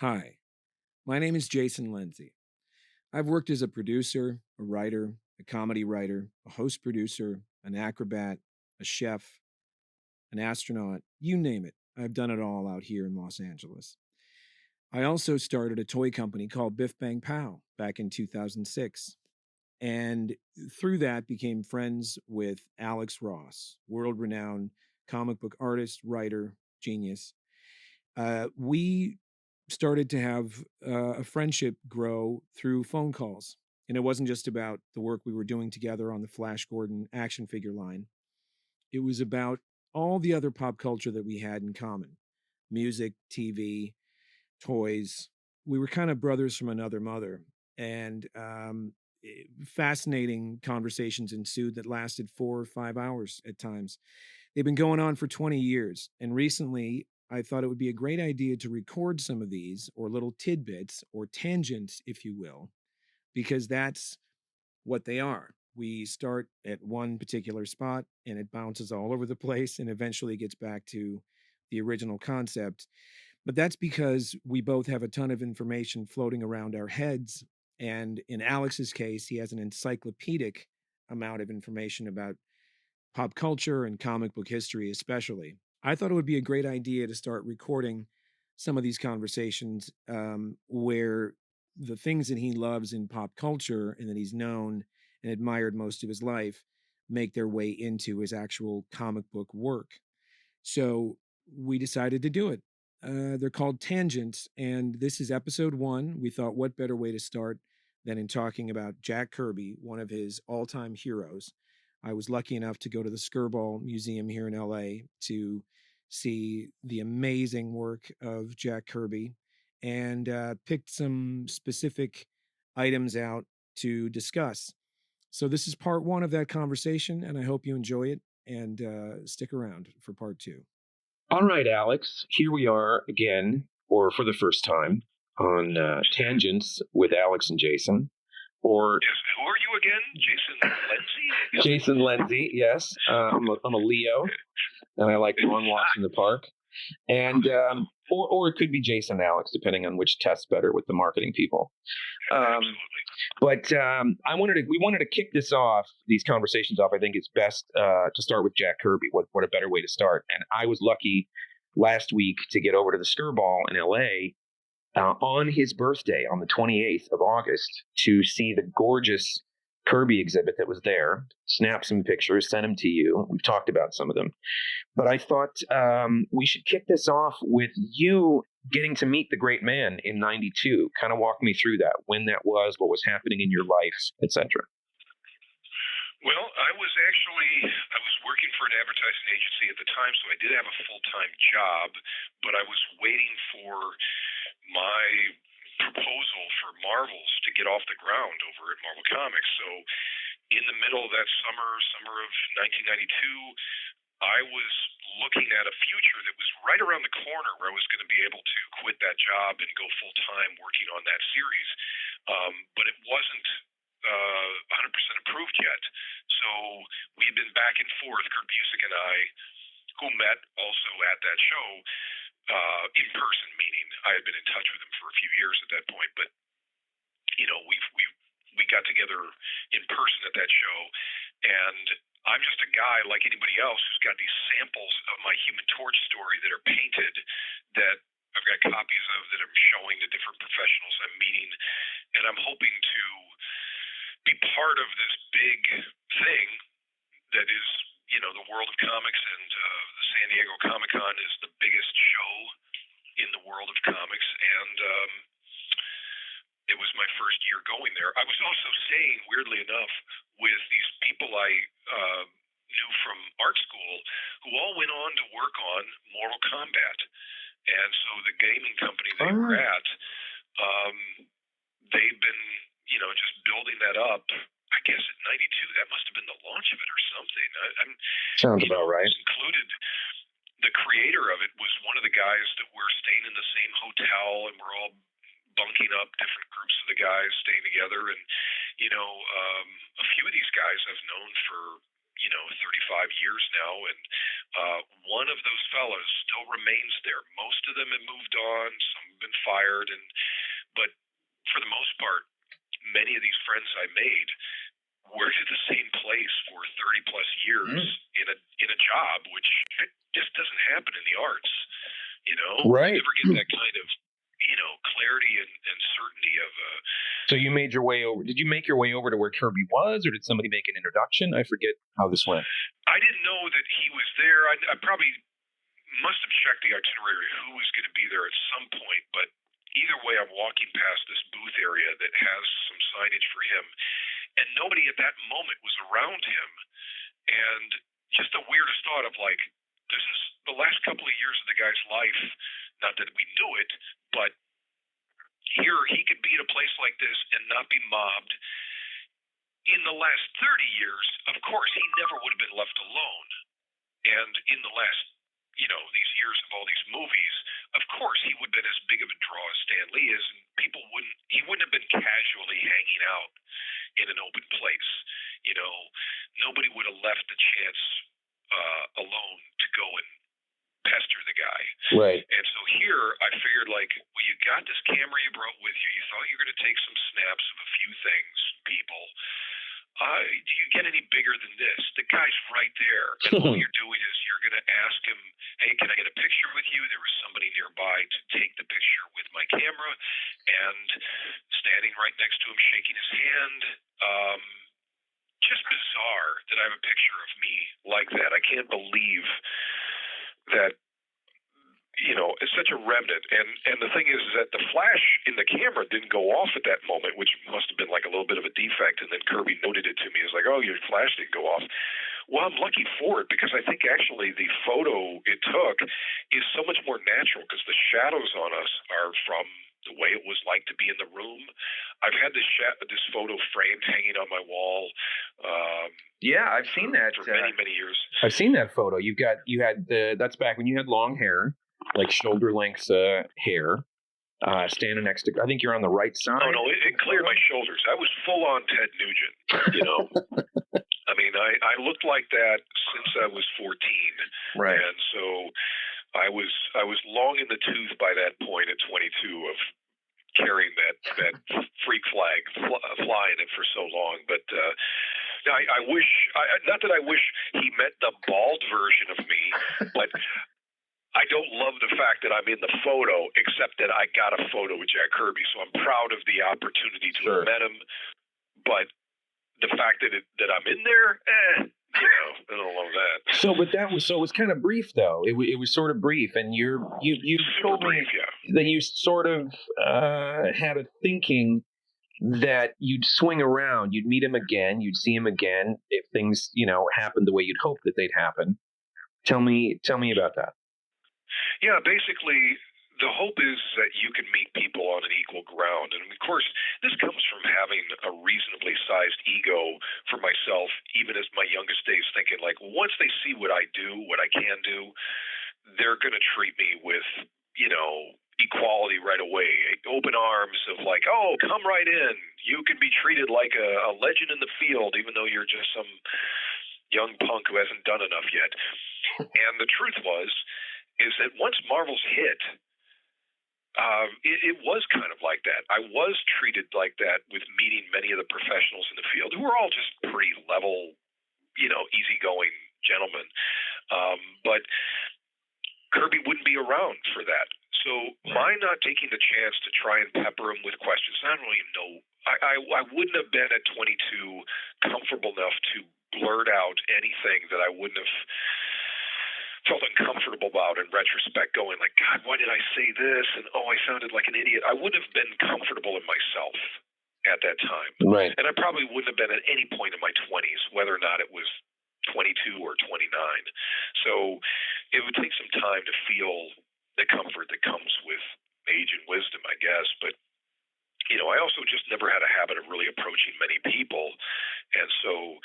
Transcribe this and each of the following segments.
Hi, my name is Jason Lenzi. I've worked as a producer, a writer, a comedy writer, a host producer, an acrobat, a chef, an astronaut, you name it. I've done it all out here in Los Angeles. I also started a toy company called Biff Bang Pow back in 2006. And through that became friends with Alex Ross, world-renowned comic book artist, writer, genius. We started to have a friendship grow through phone calls. And it wasn't just about the work we were doing together on the Flash Gordon action figure line. It was about all the other pop culture that we had in common: music, TV, toys. We were kind of brothers from another mother. And fascinating conversations ensued that lasted 4 or 5 hours at times. They've been going on for 20 years. And recently, I thought it would be a great idea to record some of these, or little tidbits or tangents, if you will, because that's what they are. We start at one particular spot and it bounces all over the place and eventually gets back to the original concept. But that's because we both have a ton of information floating around our heads. And in Alex's case, he has an encyclopedic amount of information about pop culture and comic book history, especially. I thought it would be a great idea to start recording some of these conversations where the things that he loves in pop culture and that he's known and admired most of his life make their way into his actual comic book work. So we decided to do it. They're called Tangents, and this is episode 1. We thought, what better way to start than in talking about Jack Kirby, one of his all-time heroes. I was lucky enough to go to the Skirball Museum here in LA to see the amazing work of Jack Kirby and picked some specific items out to discuss. So this is part 1 of that conversation, and I hope you enjoy it and stick around for part 2. All right, Alex, here we are again, or for the first time, on Tangents with Alex and Jason. Or Yes, who are you again? Jason Lenzi? Jason Lenzi, yes. I'm a Leo, and I like long walks in the park. And or it could be Jason and Alex, depending on which tests better with the marketing people. Absolutely. But we wanted to kick these conversations off. I think it's best to start with Jack Kirby. What a better way to start? And I was lucky last week to get over to the Skirball in LA on his birthday on the 28th of August to see the gorgeous Kirby exhibit that was there. Snap some pictures, send them to you. We've talked about some of them. But I thought we should kick this off with you getting to meet the great man in '92. Kind of walk me through that, when that was, what was happening in your life, etc. Well, I was working for an advertising agency at the time, so I did have a full-time job, but I was waiting for my proposal for Marvels to get off the ground over at Marvel Comics. So in the middle of that summer of 1992, I was looking at a future that was right around the corner where I was going to be able to quit that job and go full-time working on that series. But it wasn't 100% approved yet. So we had been back and forth, Kurt Busiek and I, who met also at that show in person, meaning I had been in touch with him for a few years at that point. But, you know, we got together in person at that show, and I'm just a guy like anybody else who's got these samples of my Human Torch story that are painted that I've got copies of that I'm showing to different professionals I'm meeting, and I'm hoping to be part of this big thing that is, you know, the world of comics, and the San Diego Comic-Con is the biggest show in the world of comics, and it was my first year going there. I was also staying, weirdly enough, with these people I knew from art school who all went on to work on Mortal Kombat. And so the gaming company they were at, they've been, you know, just building that up. I guess at '92, that must have been the launch of it or something. Sounds about right. Included, the creator of it was one of the guys that were staying in the same hotel, and we're all bunking up, different groups of the guys staying together. And, you know, a few of these guys I've known for, 35 years now, and one of those fellows still remains there. Most of them have moved on, some have been fired, but for the most part, many of these friends I made worked at the same place for 30 plus years in a job, which just doesn't happen in the arts. Right. You never get that kind of clarity and certainty of So you made your way over. Did you make your way over to where Kirby was, or did somebody make an introduction? I forget how this went. I didn't know that he was there. I probably must have checked the itinerary who was going to be there at some point, but either way, I'm walking past this booth area that has some signage for him, and nobody at that moment was around him. And just the weirdest thought of like, this is the last couple of years of the guy's life. Not that we knew it, but here he could be at a place like this and not be mobbed. In the last 30 years, of course, he never would have been left alone. And in the last, these years of all these movies, of course, he would have been as big of a draw as Stan Lee is, and he wouldn't have been casually hanging out in an open place. Nobody would have left the chance alone to go and pester the guy. Right. And so here I figured like, well, you got this camera you brought with you. You thought you were going to take some snaps of a few things, people. Do you get any bigger than this? The guy's right there. And all you're doing is you're going to ask him, hey, can I get a picture with you? There was somebody nearby to take the picture with my camera, and standing right next to him, shaking his hand. Just bizarre that I have a picture of me like that. I can't believe that, it's such a remnant. And the thing is that the flash in the camera didn't go off at that moment, which must have been like a little bit of a defect. And then Kirby noted it to me. It's like, oh, your flash didn't go off. Well, I'm lucky for it, because I think actually the photo it took is so much more natural, because the shadows on us are from the way it was like to be in the room. I've had this photo framed hanging on my wall. Yeah, I've seen that for many years. I've seen that photo. That's back when you had long hair, like shoulder length hair, standing next to. I think you're on the right side. Oh no, it cleared my shoulders. I was full on Ted Nugent. I mean, I looked like that since I was 14. Right. And so I was long in the tooth by that point at 22 of carrying that freak flag, flying it for so long. But I wish, not that I wish he met the bald version of me, but I don't love the fact that I'm in the photo, except that I got a photo with Jack Kirby. So I'm proud of the opportunity to have met him. But the fact that I'm in there, I don't love that. So it was kind of brief though. It was sort of brief, and you told me that you sort of had a thinking that you'd swing around, you'd meet him again, you'd see him again if things happened the way you'd hoped that they'd happen. Tell me about that. Yeah, basically, the hope is that you can meet people on an equal ground. And of course, this comes from having a reasonably sized ego for myself, even as my youngest days, thinking like, once they see what I do, what I can do, they're going to treat me with, equality right away. Open arms of like, oh, come right in. You can be treated like a legend in the field, even though you're just some young punk who hasn't done enough yet. And the truth is that once Marvel's hit, it was kind of like that. I was treated like that with meeting many of the professionals in the field who were all just pretty level, easygoing gentlemen. But Kirby wouldn't be around for that. So my not taking the chance to try and pepper him with questions, I don't really know. I wouldn't have been at 22 comfortable enough to blurt out anything that I wouldn't have felt uncomfortable about in retrospect, going like, God, why did I say this? And I sounded like an idiot. I wouldn't have been comfortable in myself at that time. Right. And I probably wouldn't have been at any point in my 20s, whether or not it was 22 or 29. So it would take some time to feel the comfort that comes with age and wisdom, I guess. But, I also just never had a habit of really approaching many people. And so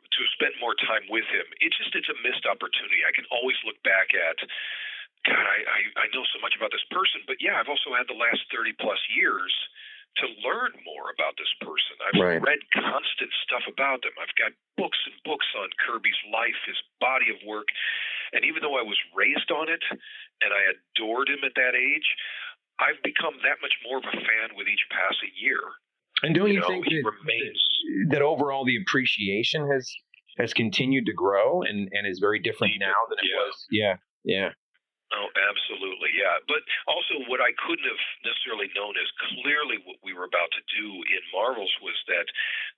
to spend more time with him, it's a missed opportunity. I can always look back at, God, I know so much about this person, but yeah, I've also had the last 30 plus years to learn more about this person. I've read constant stuff about them. I've got books and books on Kirby's life, his body of work. And even though I was raised on it and I adored him at that age, I've become that much more of a fan with each passing year. And don't you think that overall the appreciation has continued to grow and is very different now than it was? Yeah. Oh, absolutely, yeah. But also what I couldn't have necessarily known as clearly what we were about to do in Marvels was that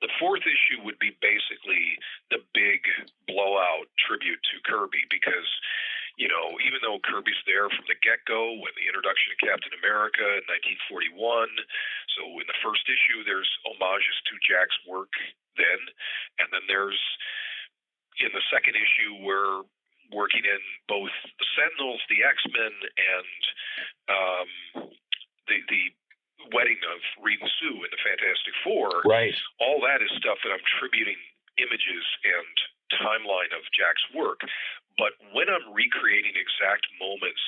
the fourth issue would be basically the big blowout tribute to Kirby because, you know, even though Kirby's there from the get-go with the introduction of Captain America in 1941, so in the first issue there's homages to Jack's work then, and then there's in the second issue we're working in both the Sentinels, the X-Men, and the wedding of Reed and Sue in the Fantastic Four. Right. All that is stuff that I'm tributing images and timeline of Jack's work. But when I'm recreating exact moments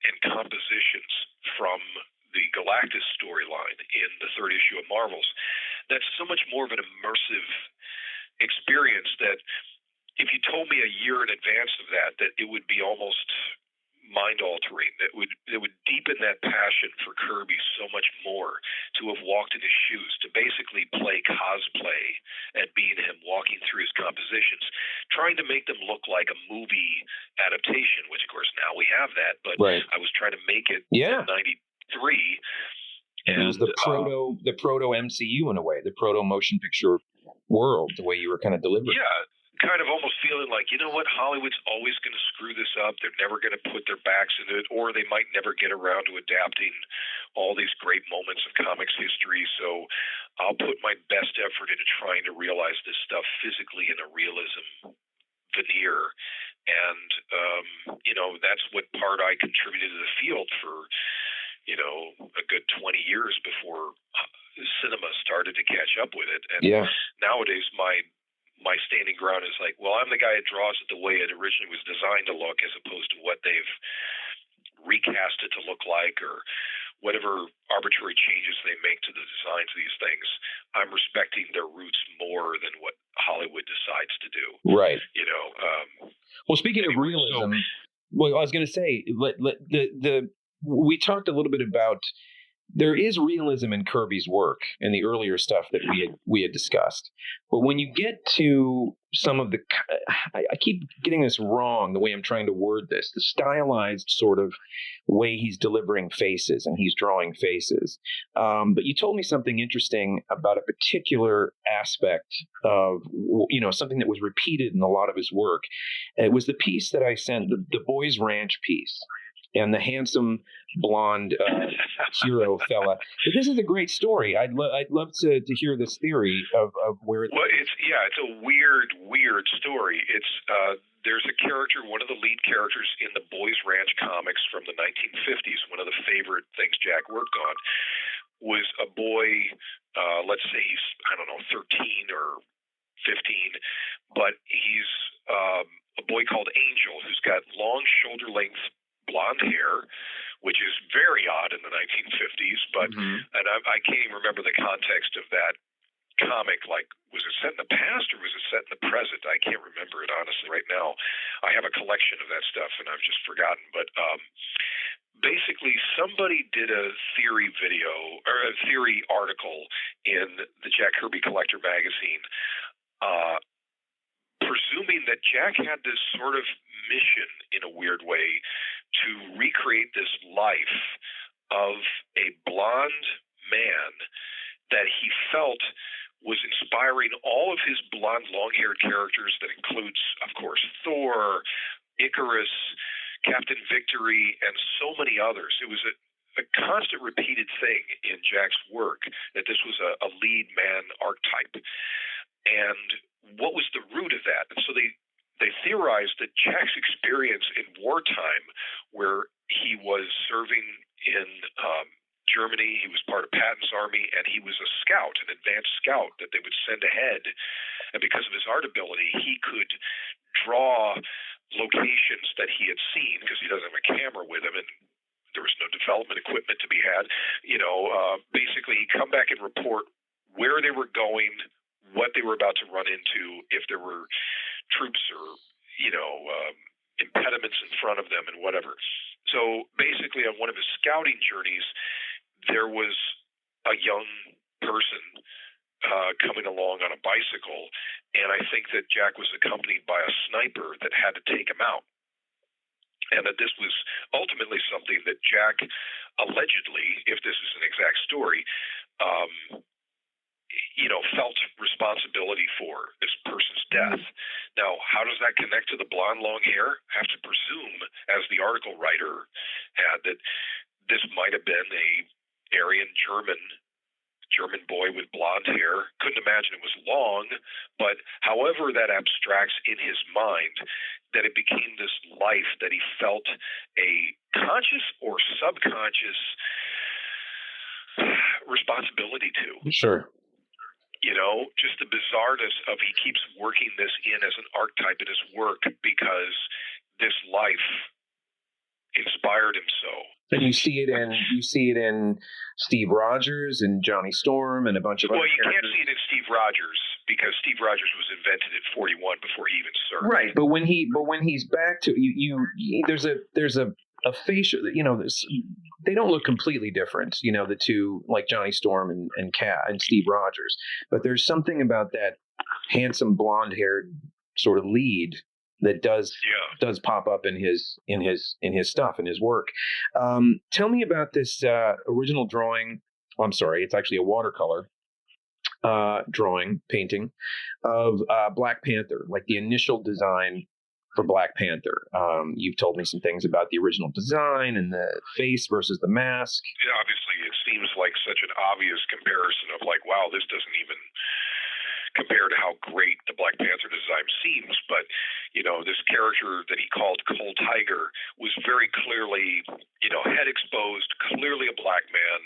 and compositions from the Galactus storyline in the third issue of Marvels, that's so much more of an immersive experience that if you told me a year in advance of that it would be almost mind-altering, that would deepen that passion for Kirby so much more to have walked in his shoes, to basically play cosplay and being him walking through his compositions, trying to make them look like a movie adaptation, which of course now we have that, but I was trying to make it in 93. And it was the proto MCU in a way, the proto motion picture world, the way you were kind of delivering. Yeah. Kind of almost feeling like, you know what, Hollywood's always going to screw this up. They're never going to put their backs into it, or they might never get around to adapting all these great moments of comics history. So I'll put my best effort into trying to realize this stuff physically in a realism veneer. And, you know, that's what part I contributed to the field for, you know, a good 20 years before cinema started to catch up with it. And nowadays my standing ground is like, well, I'm the guy that draws it the way it originally was designed to look, as opposed to what they've recast it to look like, or whatever arbitrary changes they make to the designs of these things. I'm respecting their roots more than what Hollywood decides to do. Right. You know. Well, speaking of realism, well, I was going to say, we talked a little bit about. There is realism in Kirby's work and the earlier stuff that we had discussed. But when you get to some of the, I keep getting this wrong, the way I'm trying to word this, the stylized sort of way he's delivering faces and he's drawing faces. But you told me something interesting about a particular aspect of, you know, something that was repeated in a lot of his work. It was the piece that I sent, the Boys Ranch piece. And the handsome blonde hero fella. But this is a great story. I'd love to hear this theory of where it's. Well, it's a weird story. It's there's a character, one of the lead characters in the Boys Ranch comics from the 1950s. One of the favorite things Jack worked on was a boy. Let's say he's 13 or 15, but he's a boy called Angel who's got long shoulder length blonde hair, which is very odd in the 1950s, but and I can't even remember the context of that comic. Like, was it set in the past or was it set in the present? I can't remember it honestly right now. I have a collection of that stuff and I've just forgotten, but basically somebody did a theory video or a theory article in the Jack Kirby Collector magazine, presuming that Jack had this sort of mission in a weird way to recreate this life of a blonde man that he felt was inspiring all of his blonde, long-haired characters. That includes, of course, Thor, Icarus, Captain Victory, and so many others. It was a constant repeated thing in Jack's work that this was a lead man archetype. And what was the root of that? And so they theorized that Jack's experience in wartime, where he was serving in Germany, he was part of Patton's army, and he was a scout, an advanced scout that they would send ahead. And because of his art ability, he could draw locations that he had seen, because he doesn't have a camera with him, and There was no development equipment to be had. Basically come back and report where they were going, what they were about to run into, if there were troops or, impediments in front of them and whatever. So basically on one of his scouting journeys, there was a young person coming along on a bicycle, and I think that Jack was accompanied by a sniper that had to take him out. And that this was ultimately something that Jack allegedly, if this is an exact story, felt responsibility for this person's death. Now, how does that connect to the blonde long hair? I have to presume, as the article writer had, that this might have been a Aryan German boy with blonde hair. Couldn't imagine it was long, but however that abstracts in his mind, that it became this life that he felt a conscious or subconscious responsibility to. Sure. Just the bizarreness of he keeps working this in as an archetype in his work because this life inspired him so. And you see it in Steve Rogers and Johnny Storm and a bunch of other you characters. can't see it in Steve Rogers because Steve Rogers was invented in 41 before he even served. Right, but when he's back to there's a facial, they don't look completely different, the two, like Johnny Storm and Steve Rogers, but there's something about that handsome blonde haired sort of lead that does pop up in his stuff, in his work. Tell me about this original drawing. Oh, I'm sorry, it's actually a watercolor painting of Black Panther, like the initial design for Black Panther. You've told me some things about the original design and the face versus the mask. Yeah, obviously, it seems like such an obvious comparison of like, wow, this doesn't even compare to how great the Black Panther design seems. But, this character that he called Cold Tiger was very clearly, head exposed, clearly a black man.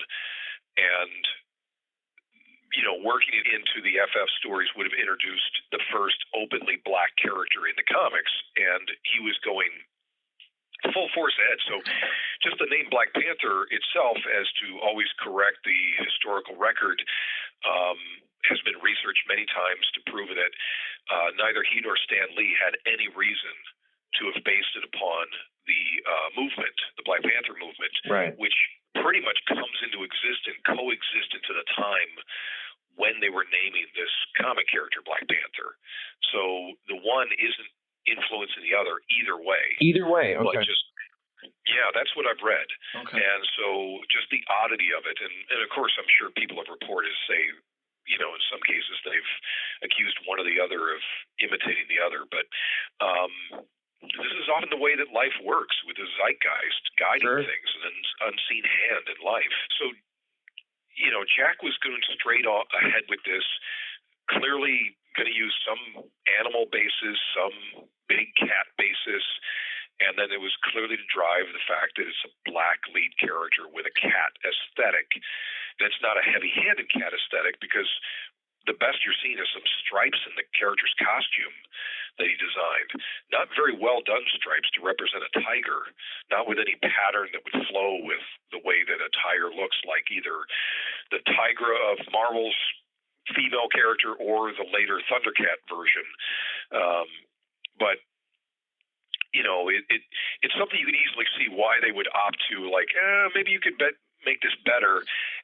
And, working it into the FF stories would have introduced the first openly black character in the comics. And he was going full force ahead. So just the name Black Panther itself, as to always correct the historical record, has been researched many times to prove that neither he nor Stan Lee had any reason to have based it upon the movement, the Black Panther movement, right, which pretty much comes into existence, coexisted to the time when they were naming this comic character Black Panther. So the one isn't influencing the other either way. Either way, okay. But that's what I've read. Okay. And so just the oddity of it, and of course I'm sure people have reported, say, in some cases they've accused one or the other of imitating the other, but this is often the way that life works, with the zeitgeist guiding things and an unseen hand in life. So, Jack was going straight ahead with this, clearly going to use some animal basis, some big cat basis, and then it was clearly to drive the fact that it's a black lead character with a cat aesthetic. That's not a heavy-handed cat aesthetic, because the best you're seeing is some stripes in the character's costume that he designed. Not very well done stripes to represent a tiger, not with any pattern that would flow with the way that a tiger looks like either the Tigra of Marvel's female character or the later Thundercat version. But it's something you can easily see why they would opt to, like, maybe you could make this better.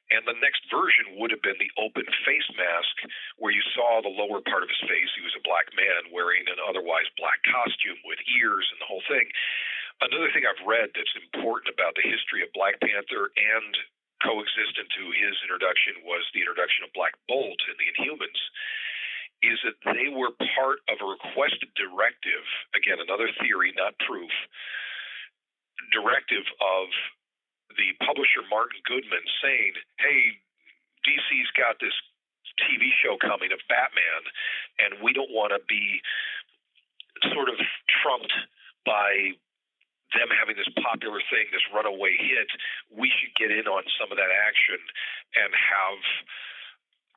And the next version would have been the open face mask, where you saw the lower part of his face. He was a black man wearing an otherwise black costume with ears and the whole thing. Another thing I've read that's important about the history of Black Panther and coexistent to his introduction was the introduction of Black Bolt in the Inhumans, is that they were part of a requested directive, again, another theory, not proof, directive of the publisher Martin Goodman saying, hey, DC's got this TV show coming of Batman, and we don't want to be sort of trumped by them having this popular thing, this runaway hit. We should get in on some of that action and have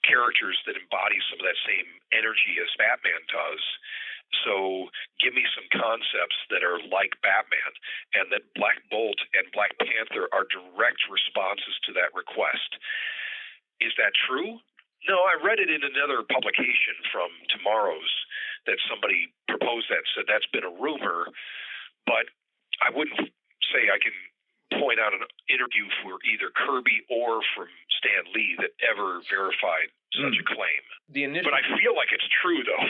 characters that embody some of that same energy as Batman does. So give me some concepts that are like Batman, and that Black Bolt and Black Panther are direct responses to that request. Is that true? No, I read it in another publication from Tomorrow's that somebody proposed that, said that's been a rumor, but I wouldn't say I can point out an interview for either Kirby or from Stan Lee that ever verified such a claim. But I feel like it's true, though.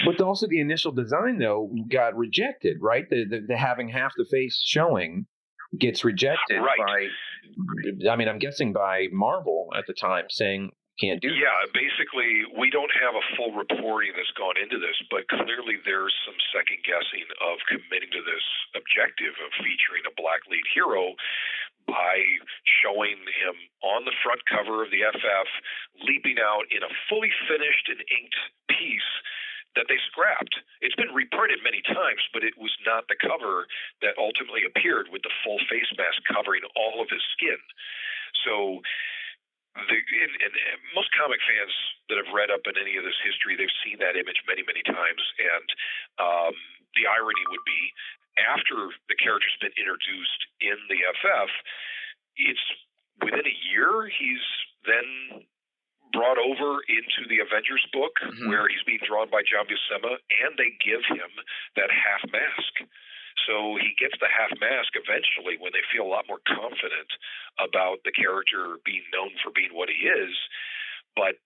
But also the initial design, though, got rejected, right? The having half the face showing gets rejected by, I mean, I'm guessing by Marvel at the time, saying can't do that. Basically, we don't have a full reporting that's gone into this, but clearly there's some second guessing of committing to this objective of featuring a black lead hero by showing him on the front cover of the FF, leaping out in a fully finished and inked piece that they scrapped. It's been reprinted many times, but it was not the cover that ultimately appeared with the full face mask covering all of his skin. So and most comic fans that have read up in any of this history, they've seen that image many, many times. And the irony would be, after the character's been introduced in the FF, it's within a year he's then brought over into the Avengers book, where he's being drawn by John Buscema, and they give him that half mask. So he gets the half mask eventually when they feel a lot more confident about the character being known for being what he is. But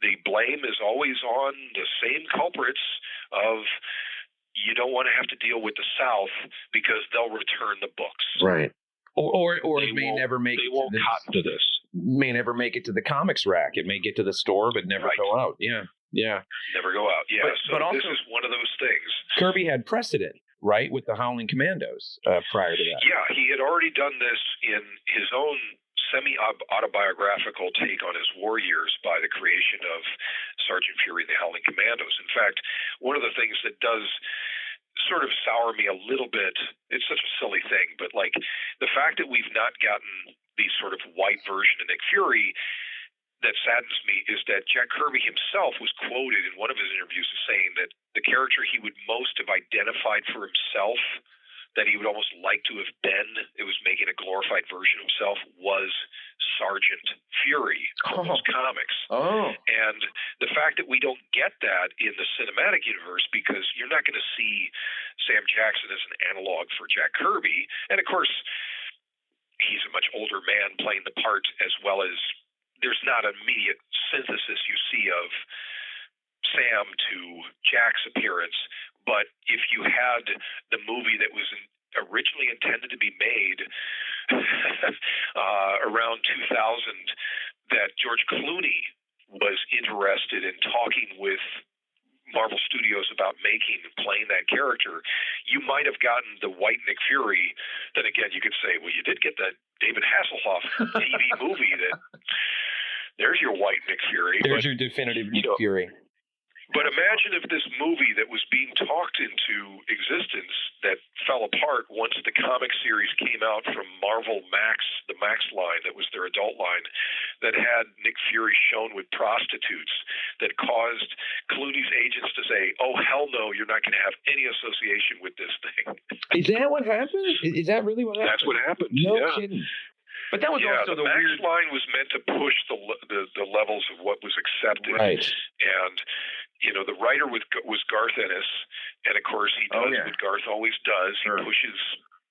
the blame is always on the same culprits of, you don't want to have to deal with the South because they'll return the books. Right. Or it may never make it to this. May never make it to the comics rack. It may get to the store, but never go out. Yeah. Never go out. Yeah. But also, this is one of those things. Kirby had precedent, right, with the Howling Commandos prior to that. Yeah, he had already done this in his own semi-autobiographical take on his war years by the creation of Sergeant Fury and the Howling Commandos. In fact, one of the things that does sort of sour me a little bit, it's such a silly thing, but like the fact that we've not gotten the sort of white version of Nick Fury that saddens me is that Jack Kirby himself was quoted in one of his interviews as saying that the character he would most have identified for himself, that he would almost like to have been, it was making a glorified version of himself, was Sergeant Fury from those comics. And the fact that we don't get that in the cinematic universe, because you're not going to see Sam Jackson as an analog for Jack Kirby. And of course, he's a much older man playing the part, as well as there's not an immediate synthesis you see of Sam to Jack's appearance. But if you had the movie that was originally intended to be made around 2000, that George Clooney was interested in talking with Marvel Studios about making and playing that character, you might have gotten the white Nick Fury. Then again, you could say, well, you did get that David Hasselhoff TV movie. There's your white Nick Fury. There's your definitive Nick Fury. But imagine if this movie that was being talked into existence that fell apart once the comic series came out from Marvel Max, the Max line that was their adult line, that had Nick Fury shown with prostitutes, that caused Clooney's agents to say, oh, hell no, you're not going to have any association with this thing. Is that what happened? Is that really what happened? That's what happened. No kidding. But that was also the Max weird line was meant to push the levels of what was accepted. Right. And the writer was Garth Ennis, and of course he does what Garth always does. He pushes,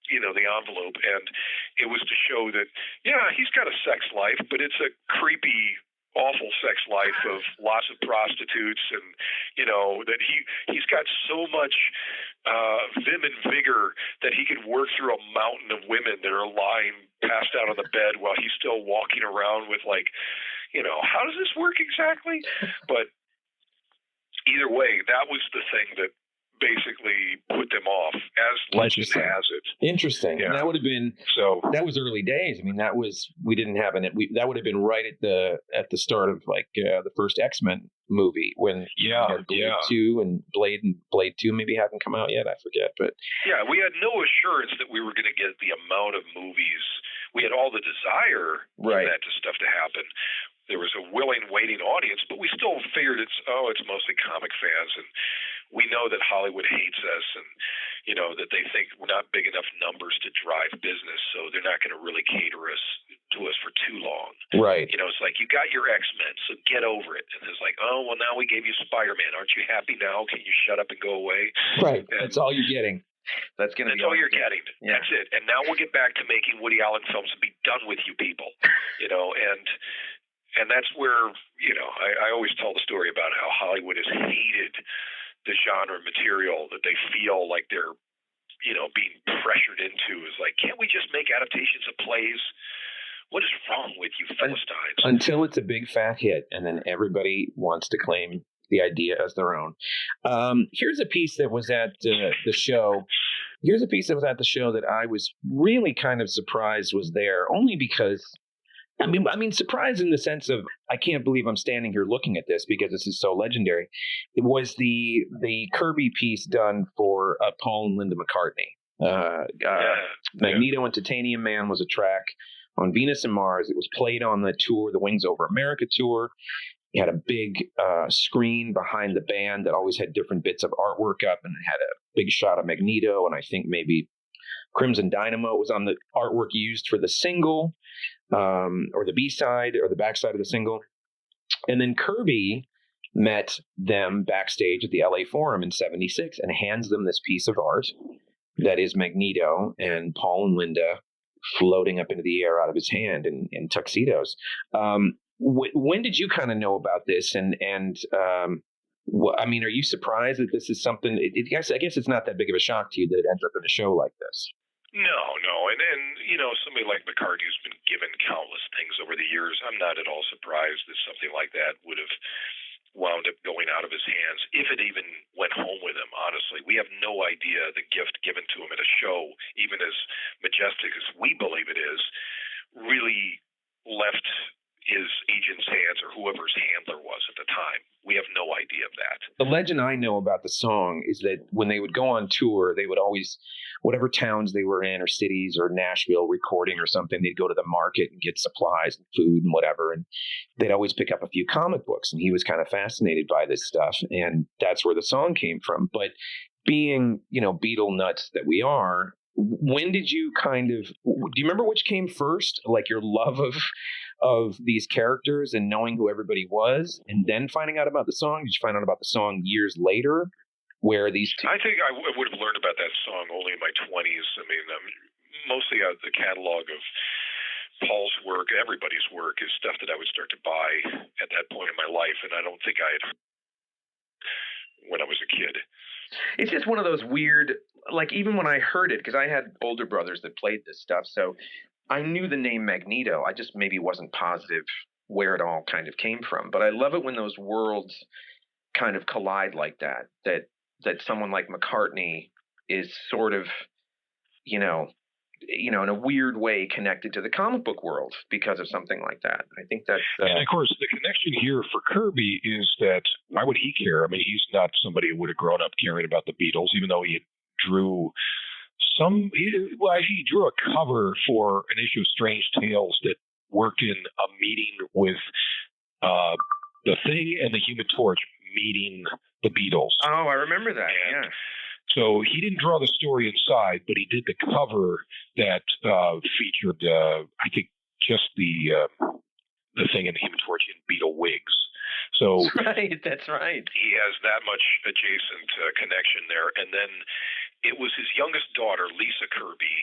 the envelope, and it was to show that, he's got a sex life, but it's a creepy, awful sex life of lots of prostitutes, and that he's got so much vim and vigor that he can work through a mountain of women that are lying passed out on the bed while he's still walking around with how does this work exactly? But either way, that was the thing that basically put them off, as legend has it. Interesting. Yeah. And that would have been that was early days. I mean, we didn't have that would have been right at the start of the first X-Men movie when Blade 2 and Blade 2 maybe hadn't come out yet. I forget, but we had no assurance that we were going to get the amount of movies. We had all the desire for that stuff to happen. There was a willing, waiting audience, but we still figured it's mostly comic fans. And we know that Hollywood hates us, and that they think we're not big enough numbers to drive business, so they're not going to really cater to us for too long. Right. It's like, you got your X-Men, so get over it. And it's like, oh, well, now we gave you Spider-Man. Aren't you happy now? Can you shut up and go away? Right. That's all you're getting. That's all you're getting. Yeah. That's it. And now we'll get back to making Woody Allen films and be done with you people. And that's where, I always tell the story about how Hollywood has hated the genre material that they feel like they're, being pressured into. Is like, can't we just make adaptations of plays? What is wrong with you Philistines? Until it's a big fat hit, and then everybody wants to claim the idea as their own. Here's a piece that was at the show. Here's a piece that was at the show that I was really kind of surprised was there, only because, I mean, surprised in the sense of, I can't believe I'm standing here looking at this because this is so legendary. It was the Kirby piece done for Paul and Linda McCartney. Magneto and Titanium Man was a track on Venus and Mars. It was played on the tour, the Wings Over America tour. It had a big screen behind the band that always had different bits of artwork up, and it had a big shot of Magneto, and I think maybe Crimson Dynamo was on the artwork used for the single, or the B-side, or the backside of the single. And then Kirby met them backstage at the LA Forum in '76 and hands them this piece of art that is Magneto and Paul and Linda floating up into the air out of his hand in tuxedos. When did you kind of know about this? And I mean, are you surprised that this is something? I guess it's not that big of a shock to you that it ends up in a show like this. No. And somebody like McCartney who's been given countless things over the years, I'm not at all surprised that something like that would have wound up going out of his hands, if it even went home with him, honestly. We have no idea the gift given to him at a show, even as majestic as we believe it is, really left his agent's hands or whoever's handler was at the time. We have no idea of that. The legend I know about the song is that when they would go on tour, they would always, whatever towns they were in or cities or Nashville recording or something, they'd go to the market and get supplies and food and whatever. And they'd always pick up a few comic books. And he was kind of fascinated by this stuff. And that's where the song came from. But being, Beatle nuts that we are, when did you do you remember which came first? Like your love of these characters and knowing who everybody was, and then finding out about the song? Did you find out about the song years later? Where these I think I would have learned about that song only in my 20s. I mean, mostly the catalog of Paul's work, everybody's work, is stuff that I would start to buy at that point in my life, and I don't think I had when I was a kid. It's just one of those weird, like, even when I heard it, because I had older brothers that played this stuff, so I knew the name Magneto. I just maybe wasn't positive where it all kind of came from. But I love it when those worlds kind of collide like that, that someone like McCartney is sort of, in a weird way connected to the comic book world because of something like that. I think that's... And of course, the connection here for Kirby is that, why would he care? I mean, he's not somebody who would have grown up caring about the Beatles, even though he drew he drew a cover for an issue of Strange Tales that worked in a meeting with the Thing and the Human Torch meeting the Beatles. Oh, I remember that, yeah. So he didn't draw the story inside, but he did the cover that featured, I think, just the Thing and the Human Torch in Beatle wigs. So that's right. He has that much adjacent connection there. And then it was his youngest daughter, Lisa Kirby,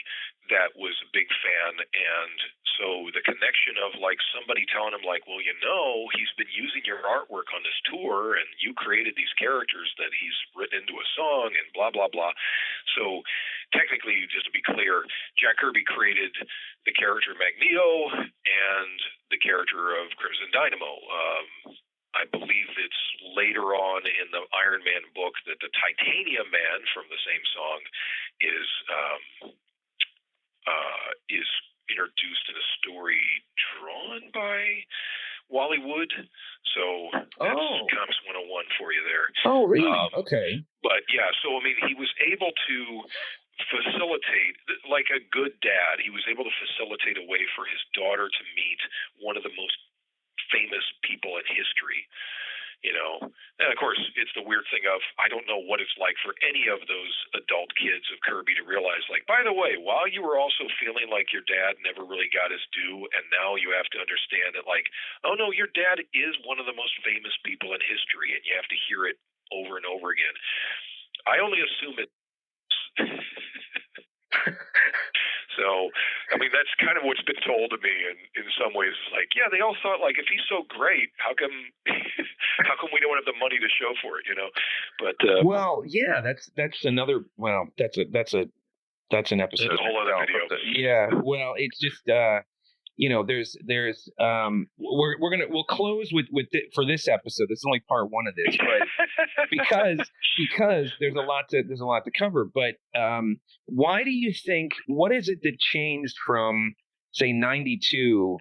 that was a big fan. And so the connection of like somebody telling him like, well, he's been using your artwork on this tour and you created these characters that he's written into a song and blah, blah, blah. So technically, just to be clear, Jack Kirby created the character Magneto and the character of Crimson Dynamo. I believe it's later on in the Iron Man book that the Titanium Man from the same song is introduced in a story drawn by Wally Wood. So that's Comics 101 for you there. Oh, really? Okay. But yeah, so I mean, he was able to facilitate, like a good dad, he was able to facilitate a way for his daughter to meet one of the most famous people in history, and of course it's the weird thing of, I don't know what it's like for any of those adult kids of Kirby to realize, like, by the way, while you were also feeling like your dad never really got his due, and now you have to understand that, like, oh no, your dad is one of the most famous people in history, and you have to hear it over and over again. I only assume it. So, I mean, that's kind of what's been told to me, and in some ways, like, yeah, they all thought, like, if he's so great, how come we don't have the money to show for it, you know? But well, yeah, that's another. Well, that's an episode. That's a whole other video. Yeah, well, it's just we'll close for this episode. This is only part one of this, but because there's a lot to cover. But why do you think? What is it that changed from, say, 92,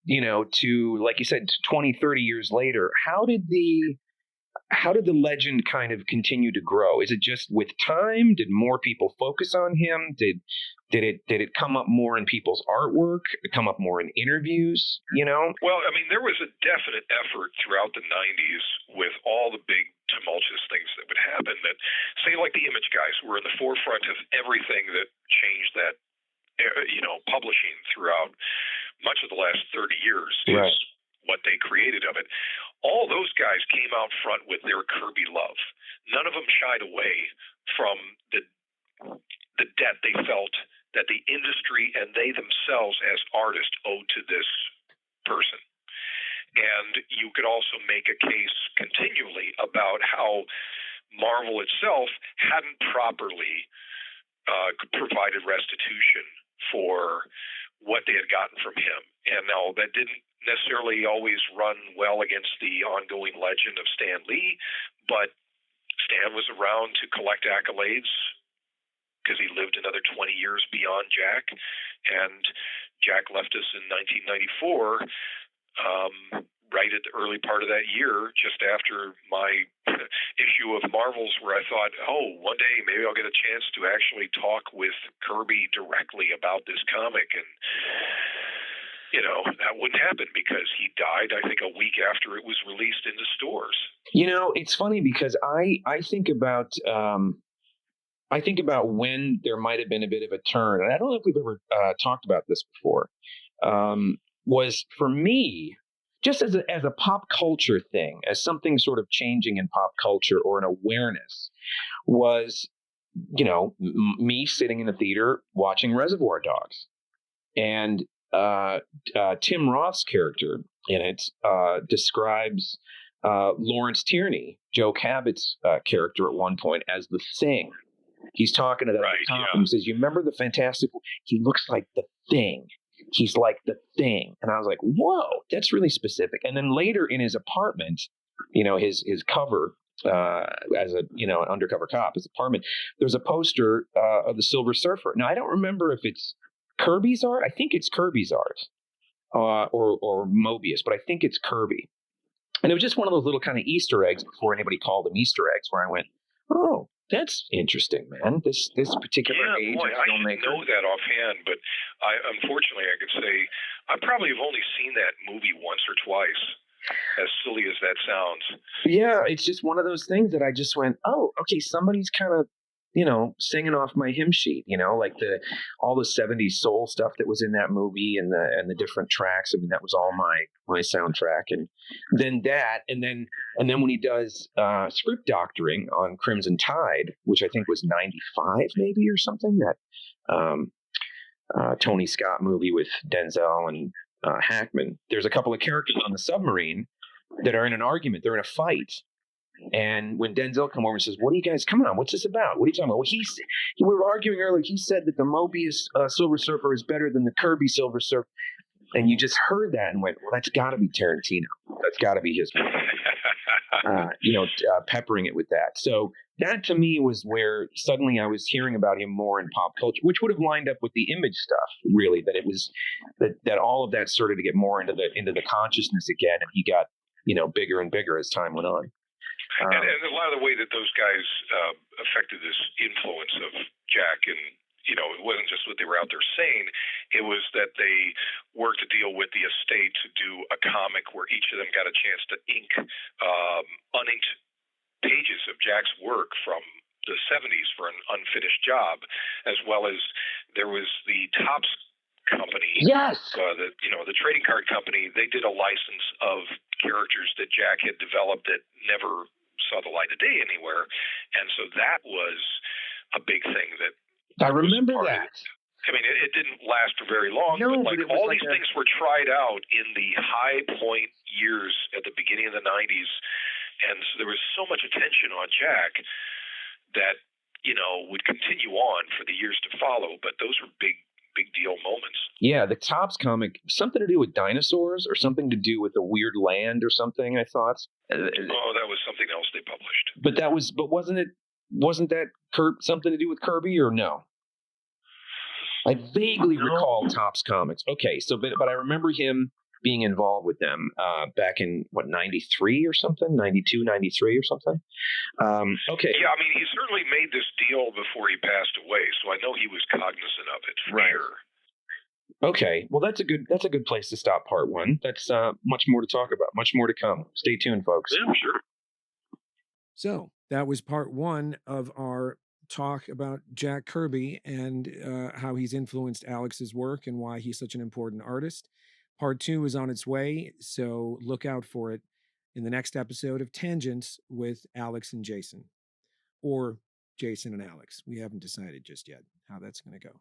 to, like you said, 20, 30 years later? How did the legend kind of continue to grow? Is it just with time? Did more people focus on him? Did it come up more in people's artwork? Did it come up more in interviews? Well, I mean, there was a definite effort throughout the 90s with all the big tumultuous things that would happen that, say, like the image guys were in the forefront of everything that changed that, publishing throughout much of the last 30 years is right. What they created of it. All those guys came out front with their Kirby love. None of them shied away from the debt they felt that the industry and they themselves as artists owed to this person. And you could also make a case continually about how Marvel itself hadn't properly provided restitution for what they had gotten from him. And now that didn't necessarily always run well against the ongoing legend of Stan Lee, but Stan was around to collect accolades because he lived another 20 years beyond Jack, and Jack left us in 1994, right at the early part of that year, just after my issue of Marvels, where I thought, oh, one day maybe I'll get a chance to actually talk with Kirby directly about this comic, and that wouldn't happen because he died, I think, a week after it was released into stores. It's funny because I think about when there might have been a bit of a turn, and I don't know if we've ever talked about this before. Was for me, just as a pop culture thing, as something sort of changing in pop culture or an awareness, was me sitting in the theater watching Reservoir Dogs, and Tim Roth's character in it describes Lawrence Tierney, Joe Cabot's character, at one point as the Thing. He's talking to that cop and says, "You remember the Fantastic? He looks like the Thing. He's like the Thing." And I was like, "Whoa, that's really specific." And then later in his apartment, his cover as an undercover cop, his apartment, there's a poster of the Silver Surfer. Now I don't remember if it's Kirby's art. I think it's Kirby's art, or Mobius, but I think it's Kirby. And it was just one of those little kind of Easter eggs before anybody called them Easter eggs, where I went, "Oh, that's interesting, man. This particular age of filmmaker." I should know that offhand, but unfortunately I could say I probably have only seen that movie once or twice. As silly as that sounds. Yeah, it's just one of those things that I just went, "Oh, okay, somebody's kind of singing off my hymn sheet, like all the 70s soul stuff that was in that movie and the different tracks. I mean, that was all my soundtrack." And then when he does script doctoring on Crimson Tide, which I think was 95 maybe or something, that Tony Scott movie with Denzel and Hackman, there's a couple of characters on the submarine that are in an argument. They're in a fight. And when Denzel come over and says, "What are you guys, come on, what's this about? What are you talking about?" Well, we were arguing earlier. He said that the Mobius Silver Surfer is better than the Kirby Silver Surfer. And you just heard that and went, "Well, that's got to be Tarantino. That's got to be his movie." Peppering it with that. So that to me was where suddenly I was hearing about him more in pop culture, which would have lined up with the Image stuff, really, that it was that all of that started to get more into the consciousness again, and he got bigger and bigger as time went on. And a lot of the way that those guys affected this influence of Jack, and it wasn't just what they were out there saying, it was that they worked to deal with the estate to do a comic where each of them got a chance to ink uninked pages of Jack's work from the 70s for an unfinished job, as well as there was the Topps company, Yes, the trading card company. They did a license of characters that Jack had developed that never saw the light of day anywhere, and so that was a big thing that I remember that. I mean, it didn't last for very long, but all these things were tried out in the high point years at the beginning of the 90s, and so there was so much attention on Jack that, would continue on for the years to follow, but those were big deal moments. Yeah, the Topps comic, something to do with dinosaurs or something to do with a weird land or something, I thought. Oh, that was something else they published. But wasn't that something to do with Kirby or no? I vaguely recall Topps comics. Okay, but I remember him being involved with them back in 93 or something, 92, 93 or something. Okay. Yeah, I mean, he certainly made this deal before he passed away, so I know he was cognizant of it for sure. Okay, well that's a good place to stop part one. That's much more to talk about, much more to come. Stay tuned, folks. Yeah, sure. So that was part one of our talk about Jack Kirby and how he's influenced Alex's work and why he's such an important artist. Part two is on its way, so look out for it in the next episode of Tangents with Alex and Jason. Or Jason and Alex. We haven't decided just yet how that's going to go.